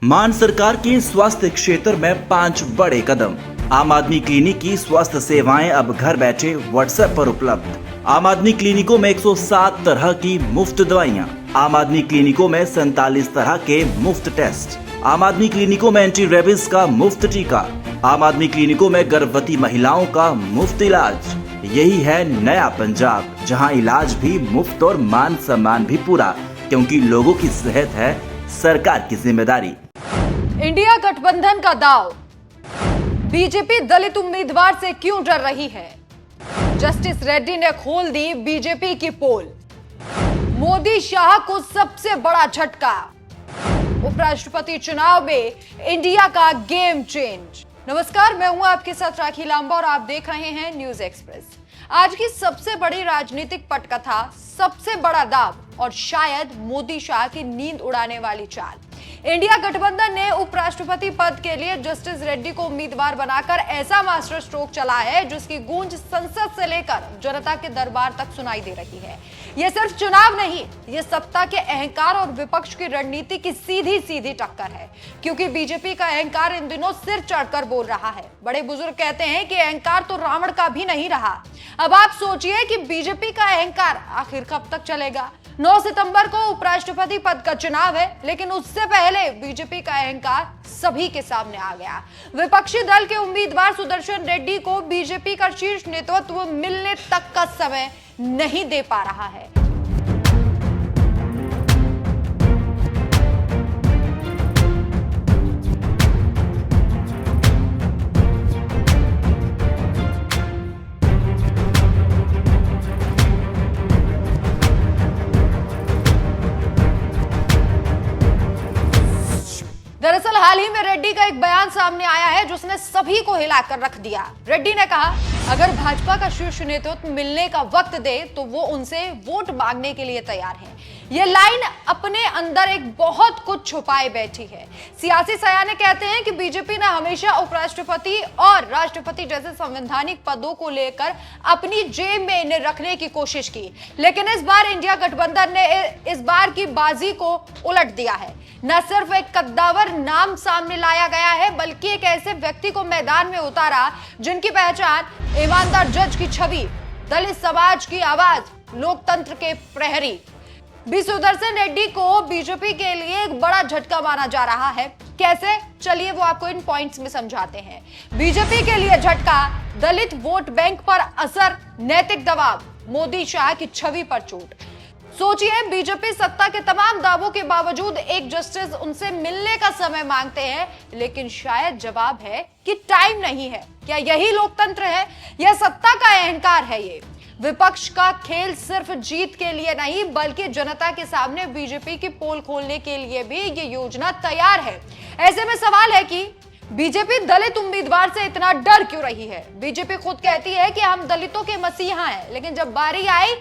मान सरकार की स्वास्थ्य क्षेत्र में 5 बड़े कदम। आम आदमी क्लिनिक की स्वास्थ्य सेवाएं अब घर बैठे व्हाट्सएप पर उपलब्ध। आम आदमी क्लिनिकों में 107 तरह की मुफ्त दवाइयां। आम आदमी क्लिनिकों में 47 तरह के मुफ्त टेस्ट। आम आदमी क्लिनिकों में एंटी रेबीज का मुफ्त टीका। आम आदमी क्लिनिकों में गर्भवती महिलाओं का मुफ्त इलाज। यही है नया पंजाब, जहां इलाज भी मुफ्त और मान सम्मान भी पूरा, क्योंकि लोगों की सेहत है सरकार की जिम्मेदारी। इंडिया गठबंधन का दाव। बीजेपी दलित उम्मीदवार से क्यों डर रही है? जस्टिस रेड्डी ने खोल दी बीजेपी की पोल। मोदी शाह को सबसे बड़ा झटका। उपराष्ट्रपति चुनाव में इंडिया का गेम चेंज। नमस्कार, मैं हूं आपके साथ राखी लांबा और आप देख रहे हैं न्यूज एक्सप्रेस। आज की सबसे बड़ी राजनीतिक पटकथा, सबसे बड़ा दाव और शायद मोदी शाह की नींद उड़ाने वाली चाल। इंडिया गठबंधन ने उपराष्ट्रपति पद के लिए जस्टिस रेड्डी को उम्मीदवार बनाकर ऐसा मास्टर स्ट्रोक चला है जिसकी गूंज संसद से लेकर जनता के दरबार तक सुनाई दे रही है। यह सिर्फ चुनाव नहीं, यह सत्ता के अहंकार और विपक्ष की रणनीति की सीधी सीधी टक्कर है, क्योंकि बीजेपी का अहंकार इन दिनों सिर चढ़कर बोल रहा है। बड़े बुजुर्ग कहते हैं कि अहंकार तो रावण का भी नहीं रहा। अब आप सोचिए कि बीजेपी का अहंकार आखिर कब तक चलेगा। 9 सितंबर को उपराष्ट्रपति पद का चुनाव है, लेकिन उससे पहले बीजेपी का अहंकार सभी के सामने आ गया। विपक्षी दल के उम्मीदवार सुदर्शन रेड्डी को बीजेपी का शीर्ष नेतृत्व मिलने तक का समय नहीं दे पा रहा है। दरअसल हाल ही में रेड्डी का एक बयान सामने आया है जिसने सभी को हिलाकर रख दिया। रेड्डी ने कहा, अगर भाजपा का शीर्ष नेतृत्व मिलने का वक्त दे तो वो उनसे वोट मांगने के लिए तैयार है। ये लाइन अपने अंदर एक बहुत कुछ छुपाए बैठी है। सियासी सयाने कहते हैं कि बीजेपी ने हमेशा उपराष्ट्रपति और राष्ट्रपति जैसे संवैधानिक पदों को लेकर अपनी जेब में इन्हें रखने की कोशिश की, लेकिन इस बार इंडिया गठबंधन ने इस बार की बाजी को उलट दिया है। न सिर्फ एक कद्दावर नाम सामने लाया गया है, बल्कि एक ऐसे व्यक्ति को मैदान में उतारा जिनकी पहचान ईमानदार जज की छवि, दलित समाज की आवाज, लोकतंत्र के प्रहरी। बी सुदर्शन रेड्डी को बीजेपी के लिए एक बड़ा झटका माना जा रहा है। कैसे? चलिए वो आपको इन पॉइंट्स में समझाते हैं। बीजेपी के लिए झटका, दलित वोट बैंक पर असर, नैतिक दबाव, मोदी शाह की छवि पर चोट। सोचिए, बीजेपी सत्ता के तमाम दावों के बावजूद एक जस्टिस उनसे मिलने का समय मांगते हैं, लेकिन शायद जवाब है कि टाइम नहीं है। क्या यही लोकतंत्र है? यह सत्ता का अहंकार है। ये विपक्ष का खेल सिर्फ जीत के लिए नहीं, बल्कि जनता के सामने बीजेपी की पोल खोलने के लिए भी ये योजना तैयार है। ऐसे में सवाल है कि बीजेपी दलित उम्मीदवार से इतना डर क्यों रही है? बीजेपी खुद कहती है कि हम दलितों के मसीहा हैं, लेकिन जब बारी आई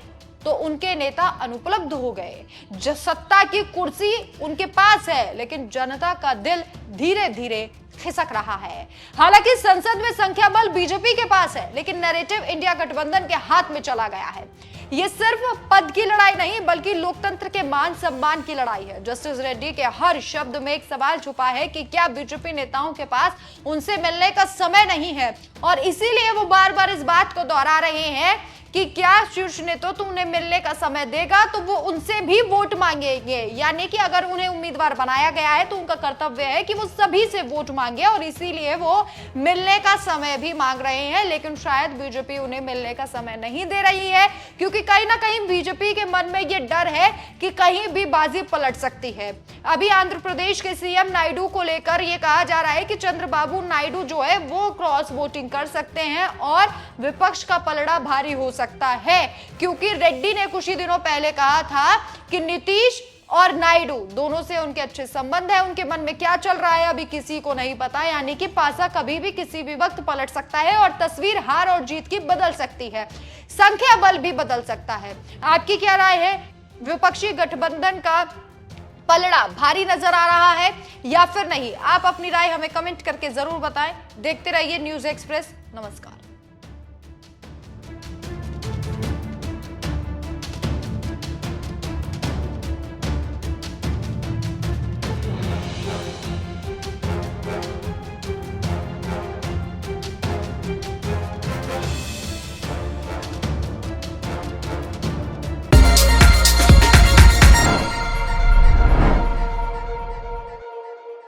तो उनके नेता अनुपलब्ध हो गए। सत्ता की कुर्सी उनके पास है, लेकिन जनता का दिल धीरे धीरे खिसक रहा है। हालांकि संसद में संख्या बल बीजेपी के पास है, लेकिन नैरेटिव इंडिया गठबंधन के हाथ में चला गया है। यह सिर्फ पद की लड़ाई नहीं, बल्कि लोकतंत्र के मान सम्मान की लड़ाई है। जस्टिस रेड्डी के हर शब्द में एक सवाल छुपा है कि क्या बीजेपी नेताओं के पास उनसे मिलने का समय नहीं है, और इसीलिए वो बार बार इस बात को दोहरा रहे हैं कि क्या शीर्ष नेतृत्व उन्हें मिलने का समय देगा तो वो उनसे भी वोट मांगेंगे। यानी कि अगर उन्हें उम्मीदवार बनाया गया है तो उनका कर्तव्य है कि वो सभी से वोट मांगे, और इसीलिए वो मिलने का समय भी मांग रहे हैं। लेकिन शायद बीजेपी उन्हें मिलने का समय नहीं दे रही है, क्योंकि कहीं ना कहीं बीजेपी के मन में ये डर है कि कहीं भी बाजी पलट सकती है। अभी आंध्र प्रदेश के सीएम नायडू को लेकर यह कहा जा रहा है कि चंद्रबाबू नायडू जो है वो क्रॉस वोटिंग कर सकते हैं और विपक्ष का पलड़ा भारी हो सकता है, क्योंकि रेड्डी ने कुछ ही दिनों पहले कहा था कि नीतीश और नायडू दोनों से उनके अच्छे संबंध है। उनके मन में क्या चल रहा है अभी किसी को नहीं पता। यानी कि पासा कभी भी किसी भी वक्त पलट सकता है और तस्वीर हार और जीत की बदल सकती है, संख्या बल भी बदल सकता है। आपकी क्या राय है? विपक्षी गठबंधन का पलड़ा भारी नजर आ रहा है या फिर नहीं? आप अपनी राय हमें कमेंट करके जरूर बताएं। देखते रहिए न्यूज एक्सप्रेस। नमस्कार।